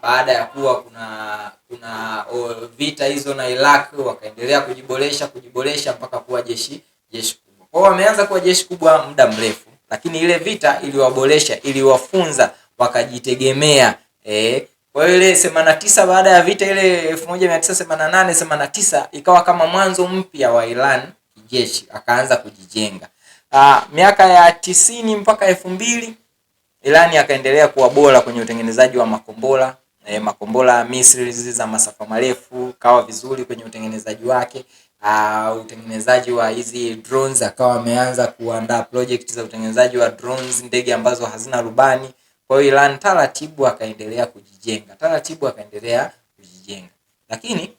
baada ya kuwa kuna vita hizo na Iraq, wakaendelea kujiboresha mpaka kuwa jeshi kubwa. Kwa hiyo wameanza kuwa jeshi kubwa muda mrefu, lakini ile vita iliwaboresha, iliwafunza wakajitegemea. Kwa hiyo ile 89 baada ya vita ile 1988 89 ikawa kama mwanzo mpya wa Iran kijeshi, akaanza kujijenga. Miaka ya 90 mpaka 2000 Iran akaendelea kuwa bora kwenye utengenezaji wa makombora. Makombora missiles za masafa marefu kawa vizuri kwenye utengenezaji wake. Utengenezaji wa hizi drones, akawa ameanza kuandaa project za utengenezaji wa drones, ndege ambazo hazina rubani. Kwa hiyo Iran taratibu akaendelea kujijenga. Lakini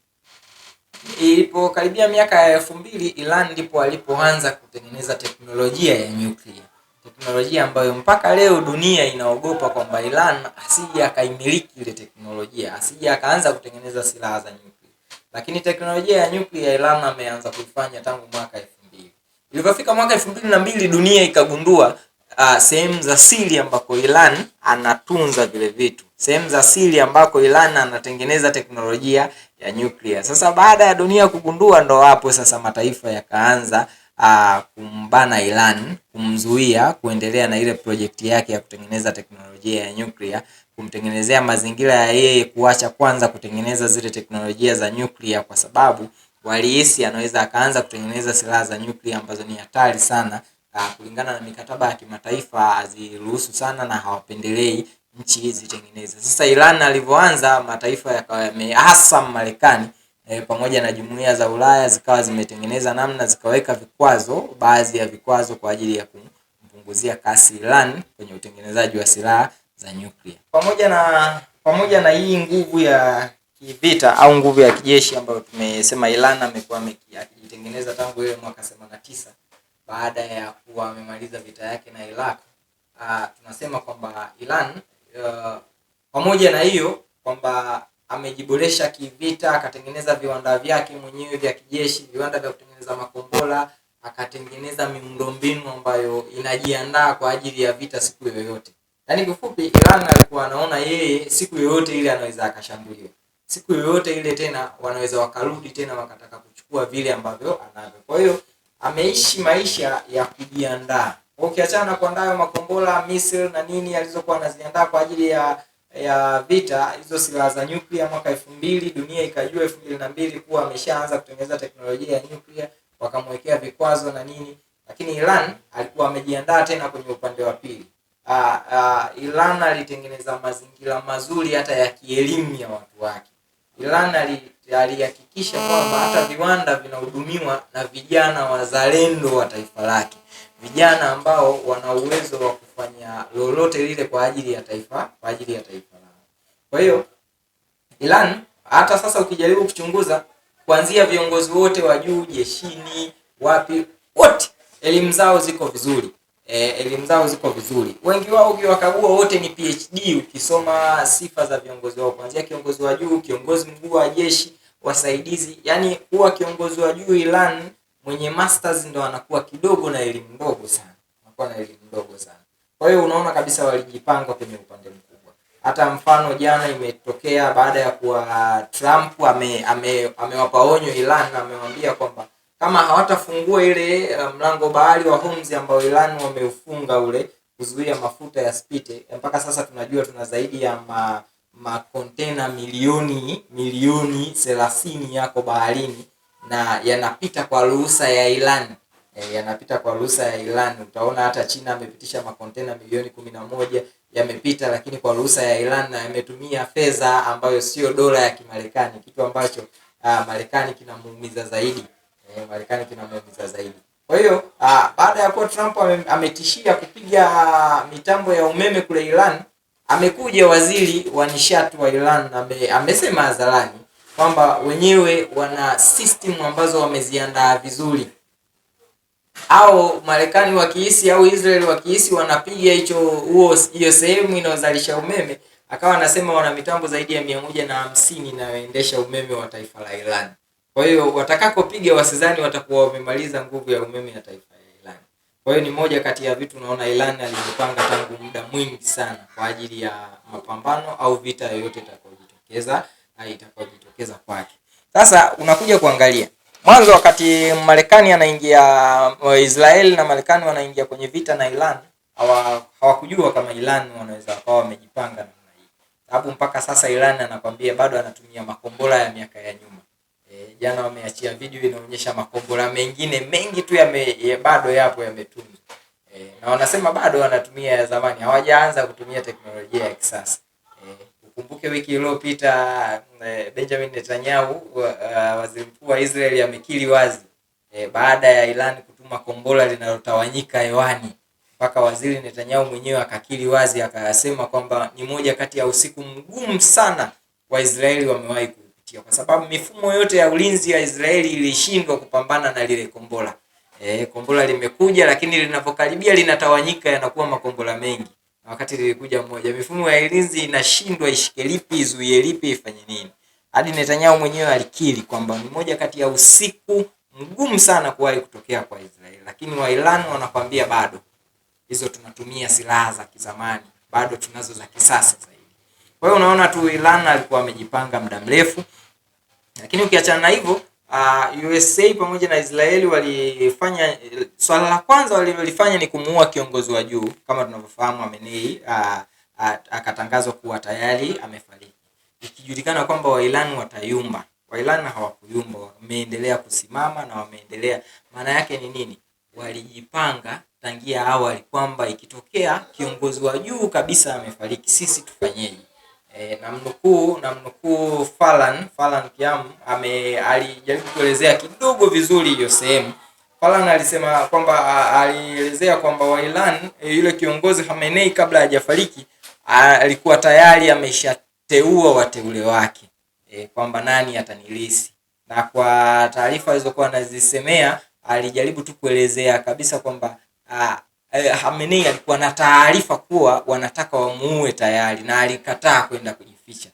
ilipokaribia miaka ya 2000 Iran ndipo alipoanza kutengeneza teknolojia ya nyuklia. Teknolojia ambayo mpaka leo dunia inaogopa kwamba Iran asije akaimiliki ile teknolojia, asije akaanza kutengeneza silaha za nyuklia. Lakini teknolojia ya nyuklia Iran ameanza kuifanya tangu mwaka 2000. Ilipofika mwaka 2002 dunia ikagundua sehemu za siri ambako Iran anatunza vile vitu. Sehemu za siri ambako Iran anatengeneza teknolojia ya nyuklia. Sasa baada ya dunia kugundua, ndo hapo sasa mataifa yakaanza kumbana Iran, kumzuia kuendelea na ile project yake ya kutengeneza teknolojia ya nyuklia, kumtengenezea mazingira ya yeye kuacha kwanza kutengeneza zile teknolojia za nyuklia, kwa sababu walihisi anaweza akaanza kutengeneza silaha za nyuklia ambazo ni hatari sana. Kulingana na mikataba ya kimataifa haziruhusu sana na hawapendelei nchi zitengeneze. Sasa Iran alivyoanza, mataifa yakawa hasa Marekani pamoja na jumuiya za Ulaya zikawa zimetengeneza namna, zikaweka vikwazo, baadhi ya vikwazo kwa ajili ya kumpunguzia kasi Iran kwenye utengenezaji wa silaha za nyuklia. Pamoja na hii nguvu ya kivita au nguvu ya kijeshi ambayo tumesema Iran amekuwa akitengeneza tangu ile mwaka 89 baada ya kuwa amemaliza vita yake na Iraq. Tunasema kwamba Iran pamoja na hiyo kwamba amejiboresha kivita, akatengeneza viwanda vyake mwenyewe vya kijeshi, viwanda vya kutengeneza makombora, akatengeneza miundombinu ambayo inajiandaa kwa ajili ya vita siku yoyote. Yaani kifupi, Iran alikuwa anaona yeye siku yoyote ile anaweza akashambuliwa. Siku yoyote ile tena wanaweza wakarudi tena wakataka kuchukua vile ambavyo anavyo. Kwa hiyo ameishi maisha ya kujiandaa. Ukiachana na kuandaa makombora, missile na nini alizokuwa anaziandaa kwa ajili ya vita, hizo silaha za nyuklia mwaka 2000 dunia ikajua 2002 kuwa ameshaanza kutengeneza teknolojia ya nyuklia, wakamwekea vikwazo na nini. Lakini Iran alikuwa amejiandaa tena kwenye upande wa pili. Iran alitengeneza mazingira mazuri hata ya kielimu ya watu wake. Iran alihakikisha kwamba hata viwanda vinahudumiwa na vijana wazalendo wa taifa lake, vijana ambao wana uwezo wa kufanya lolote lile kwa ajili ya taifa lao. Kwa hiyo Iran hata sasa ukijaribu kuchunguza, kuanzia viongozi wote wa juu jeshini, wapi, wote elimu zao ziko vizuri. Wengi wao ukiwakagua wote ni PhD. Ukisoma sifa za viongozi wao, kuanzia kiongozi wa juu, kiongozi mkuu wa jeshi, wasaidizi, yani kuwa kiongozi wa juu Iran mwenye masters ndo anakuwa kidogo na elimu ndogo sana. Kwa hiyo unaona kabisa walijipanga kwenye upande mkubwa. Hata mfano jana imetokea baada ya kuwa Trump amewapa onyo Iran, amemwambia kwamba kama hawatafungua ile mlango bahari wa Hormuz ambao Iran wameufunga ule kuzuia mafuta yasipite, mpaka sasa tunajua tuna zaidi ya makontena milioni 30 yako baharini na yanapita kwa ruhusa ya Iran. Utaona hata China amepitisha makontena milioni 11 yamepita, lakini kwa ruhusa ya Iran, na yametumia fedha ambayo sio dola ya Kimarekani, kitu ambacho Marekani kinamuumiza zaidi. Kwa hiyo baada ya kuwa Trump ametishia kupiga mitambo ya umeme kule Iran, amekuja waziri wa nishati wa Iran amesema hadharani kwamba wenyewe wana system ambazo wameziandaa vizuri. Au Marekani wakihisi au Israel wakihisi wanapiga hiyo sehemu inayozalisha umeme, akawa anasema wana mitambo zaidi ya 150 inayoendesha umeme wa taifa la Iran. Kwa hiyo watakapopiga wasizani watakuwa wamemaliza nguvu ya umeme ya taifa la Iran. Kwa hiyo ni moja kati ya vitu unaona Iran alijipanga tangu muda mwingi sana kwa ajili ya mapambano au vita yoyote itakayojitokeza kwake. Sasa unakuja kuangalia mwanzo, wakati Marekani anaingia, Israeli na Marekani wanaingia kwenye vita na Iran, hawakujua kama Iran wanaweza wakawa wamejipanga namna hii, sababu mpaka sasa Iran anakwambia bado anatumia makombora ya miaka ya nyuma. Jana wameachia video inaonyesha makombora mengine mengi tu bado yapo yametunzwa. Na wanasema bado wanatumia ya zamani, hawajaanza kutumia teknolojia ya kisasa. Ukumbuke wiki iliyopita Benjamin Netanyahu, waziri mkuu wa Israeli, amekiri wazi baada ya Iran kutuma kombora linalotawanyika hewani, mpaka waziri Netanyahu mwenyewe akakiri wazi, akasema kwamba ni moja kati ya usiku mgumu sana wa Israeli wamewahi kupitia, kwa sababu mifumo yote ya ulinzi ya Israeli ilishindwa kupambana na lile kombora. Kombora limekuja, lakini linapokaribia linatawanyika, yanakuwa makombora mengi. Wakati lilikuja moja, mifumo ya ulinzi inashindwa ishike lipi, izuie lipi, ifanye nini. Hadi Netanyahu mwenyewe alikiri kwamba ni moja kati ya usiku mgumu sana kuwahi kutokea kwa Israeli. Lakini wa Iran wanakwambia bado hizo tunatumia silaha za kizamani, bado tunazo za kisasa zaidi. Kwa hiyo unaona tu Iran alikuwa amejipanga muda mrefu. Lakini ukiachana na hivyo, USA pamoja na Israeli walifanya, swala la kwanza walilofanya ni kumuua kiongozi wa juu. Kama tunavyofahamu, Khamenei akatangazwa kuwa tayari amefariki, ikijulikana kwamba Wairan watayumba. Wairan hawakuyumba, wameendelea kusimama na wameendelea. Maana yake ni nini? Walijipanga tangia awali kwamba ikitokea kiongozi wa juu kabisa amefariki, sisi tufanyeje? Namnukuu Falan Kiam alijaribu kuelezea kidogo vizuri hiyo sehemu. Falan alisema kwamba alielezea kwamba Wairan, yule kiongozi Khamenei, kabla hajafariki alikuwa tayari ameshateua wateule wake, kwamba nani atanilisi. Na kwa taarifa alizokuwa anazisemea, alijaribu tu kuelezea kabisa kwamba Khamenei alikuwa na taarifa kuwa wanataka wamuue tayari, na alikataa kwenda kujificha.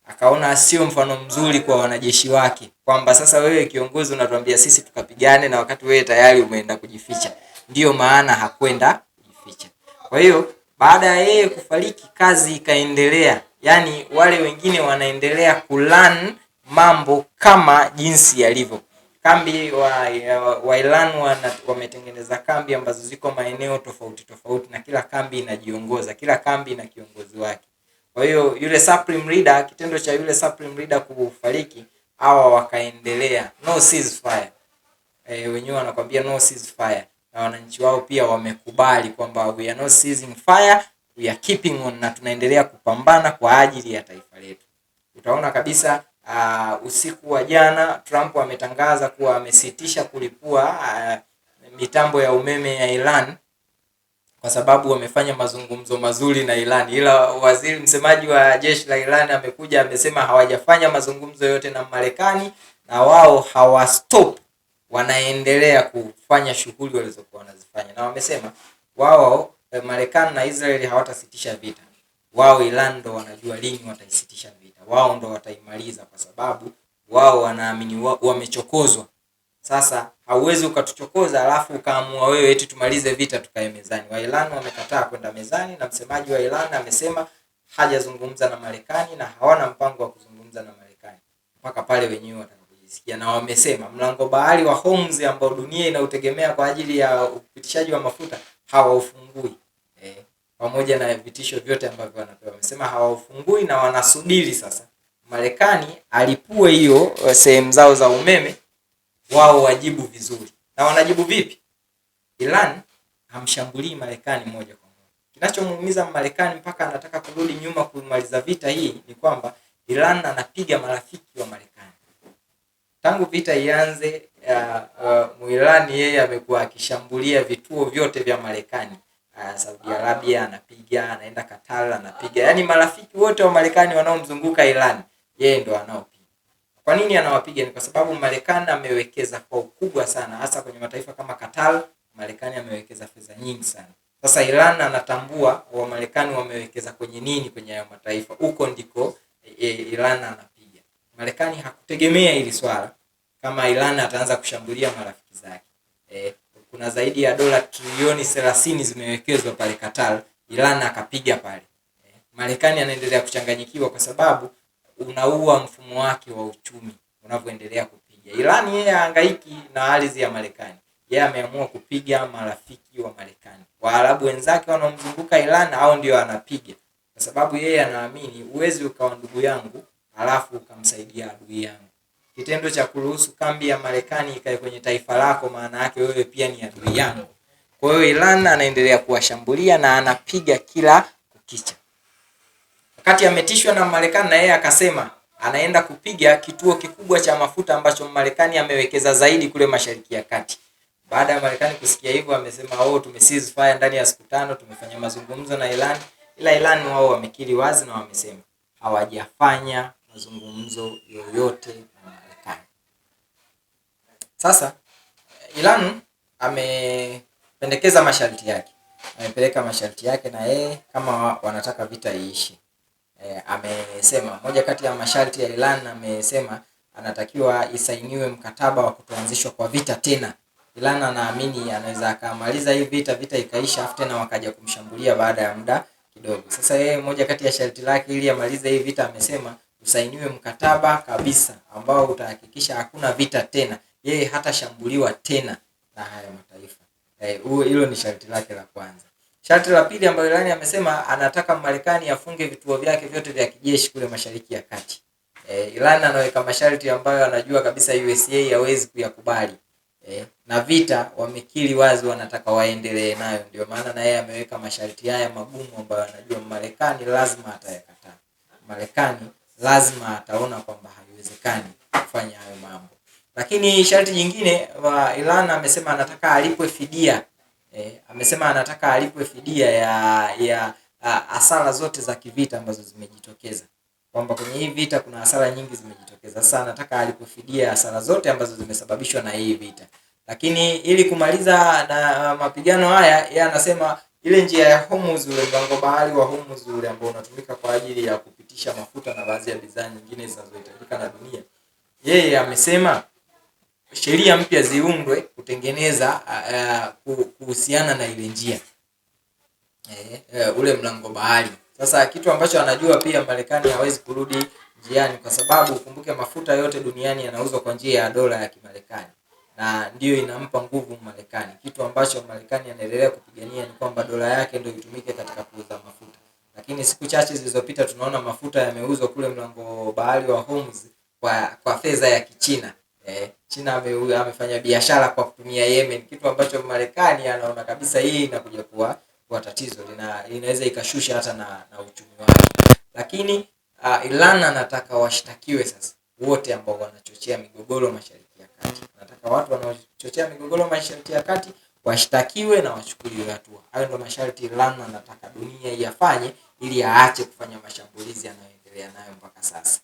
Akaona sio mfano mzuri kwa wanajeshi wake, kwamba sasa wewe kiongozi unatuambia sisi tukapigane na wakati wewe tayari umeenda kujificha. Ndiyo maana hakwenda kujificha. Kwa hiyo baada ya yeye kufariki, kazi ikaendelea. Yaani wale wengine wanaendelea kulan mambo kama jinsi yalivyo. Kambi wa Iran wametengeneza kambi ambazo ziko maeneo tofauti tofauti, na kila kambi inajiongoza, kila kambi ina kiongozi wake. Kwa hiyo yule supreme leader, kitendo cha yule supreme leader kufariki, hawa wakaendelea no ceasefire. Wenyewe wanakuambia no ceasefire, na wananchi wao pia wamekubali kwamba we are not ceasing fire, we are keeping on, na tunaendelea kupambana kwa ajili ya taifa letu. Utaona kabisa usiku wa jana Trump ametangaza kuwa amesitisha kulipua mitambo ya umeme ya Iran kwa sababu wamefanya mazungumzo mazuri na Iran. Ila msemaji wa jeshi la Iran amekuja amesema hawajafanya mazungumzo yote na Marekani, na wao hawastop, wanaendelea kufanya shughuli walizokuwa wanazifanya. Na wamesema wao, Marekani na Israeli, hawatasitisha vita. Wao Iran ndo wanajua lini wataisitisha vita. Wao ndo wataimaliza, kwa sababu wao wanaamini wamechokozwa. Sasa hauwezi ukatuchokoza alafu ukaamua wewe eti tumalize vita tukae mezani. Wa Iran wamekataa kwenda mezani, na msemaji wa Iran amesema hajazungumza na Marekani na hawana mpango wa kuzungumza na Marekani mpaka pale wenyewe watakapojisikia. Na wamesema mlango bahari wa Hormuz ambao dunia inautegemea kwa ajili ya upitishaji wa mafuta hawaufungui. Pamoja na vitisho vyote ambavyo wanapewa, wamesema hawaufungui, na wanasubiri sasa Marekani alipue hiyo sehemu zao za umeme, wao wajibu vizuri. Na wanajibu vipi? Iran hamshambulii Marekani moja kwa moja. Kinachomuumiza Marekani mpaka anataka kurudi nyuma kumaliza vita hii ni kwamba Iran anapiga marafiki wa Marekani. Tangu vita ianze, Muirani yeye amekuwa akishambulia vituo vyote vya Marekani. Saudi Arabia anapiga, anaenda Qatar anapiga. Yaani marafiki wote wa Marekani wanaomzunguka Iran, yeye ndo anaopiga. Kwa nini anawapiga? Ni kwa sababu Marekani amewekeza kwa ukubwa sana, hasa kwenye mataifa kama Qatar. Marekani amewekeza fedha nyingi sana. Sasa Iran anatambua wa Marekani wamewekeza kwenye nini kwenye hayo mataifa. Huko ndiko Iran anapiga. Marekani hakutegemea hili swala kama Iran ataanza kushambulia marafiki zake. kuna zaidi ya dola trilioni 30 zimewekezwa pale Qatar, Iran akapiga pale. Marekani anaendelea kuchanganyikiwa kwa sababu unaua mfumo wake wa uchumi unavyoendelea kupiga. Iran yeye hahangaiki na ardhi ya Marekani. Yeye ameamua kupiga marafiki wa Marekani. Waarabu wenzake wanaomzunguka Iran hao ndio anapiga. Kwa sababu yeye anaamini uwezi ukawa ndugu yangu halafu ukamsaidia adui yangu. Kitendo cha kuruhusu kambi ya Marekani ikae kwenye taifa lako, maana yake wewe pia ni adui yangu. Kwa hiyo Iran anaendelea kuwashambulia na anapiga kila kukicha. Wakati ametishwa na Marekani, na yeye akasema anaenda kupiga kituo kikubwa cha mafuta ambacho Marekani amewekeza zaidi kule Mashariki ya Kati. Baada ya Marekani kusikia hivyo, amesema tumesize fire ndani ya siku 5, tumefanya mazungumzo na Iran. Ila Iran wao wamekiri wazi na wamesema hawajafanya mazungumzo yoyote na Marekani. Sasa Iran amependekeza masharti yake. Amepeleka masharti yake na yeye kama wanataka vita iishi. Amesema moja kati ya masharti ya Iran, amesema anatakiwa isainiwe mkataba wa kutoanzishwa kwa vita tena. Iran anaamini anaweza akamaliza hii vita ikaisha afu tena wakaja kumshambulia baada ya muda kidogo. Sasa yeye moja kati ya sharti lake ili amalize hii vita, amesema usainiwe mkataba kabisa ambao utahakikisha hakuna vita tena, yeye hatashambuliwa tena na haya mataifa. Hilo ni sharti lake la kwanza. Sharti la pili ambalo Iran amesema anataka Marekani afunge vituo vyake vyote vya kijeshi kule Mashariki ya Kati. Iran anaweka masharti ambayo anajua kabisa USA hawezi kuyakubali. Na vita wamekiri wazi wanataka waendelee nayo, ndio maana na yeye ameweka masharti haya magumu ambayo anajua Marekani lazima atayakataa. Marekani lazima ataona kwamba haiwezekani kufanya hayo mambo. Lakini sharti jingine wa Iran amesema anataka alipwe fidia. Amesema anataka alipwe fidia ya hasara zote za kivita ambazo zimejitokeza. Kwamba kwenye hii vita kuna hasara nyingi zimejitokeza. Sasa anataka alipwe fidia hasara zote ambazo zimesababishwa na hii vita. Lakini ili kumaliza na mapigano haya, yeye anasema ile njia ya Hormuz, ule mlango bahari wa Hormuz ule ambao unatumika kwa ajili ya kupitisha mafuta na baadhi ya bidhaa nyingine zinazohitajika na dunia. Yeye amesema sheria mpya ziundwe kutengeneza kuhusiana na ile njia. Ule mlango bahari. Sasa kitu ambacho anajua pia Marekani hawezi kurudi njiani, kwa sababu ukumbuke mafuta yote duniani yanauzwa kwa njia ya dola ya Kimarekani. Na ndio inampa nguvu Marekani. Kitu ambacho Marekani anaendelea kupigania ni kwamba dola yake ndio itumike katika kuuza mafuta. Lakini siku chache zilizopita tunaona mafuta yameuzwa kule mlango bahari wa Hormuz kwa fedha ya Kichina. China amefanya biashara kwa kutumia Yemen, kitu ambacho Marekani anaona kabisa hii inakuja kuwa tatizo, inaweza ikashusha hata na uchumi wake. Lakini Iran anataka washtakiwe sasa wote ambao wanachochea migogoro Mashariki ya Kati. Anataka watu wanaochochea migogoro Mashariki ya Kati washtakiwe na wachukuliwe hatua. Hayo ndio masharti Iran anataka dunia iyafanye ili aache kufanya mashambulizi yanayoendelea nayo mpaka sasa.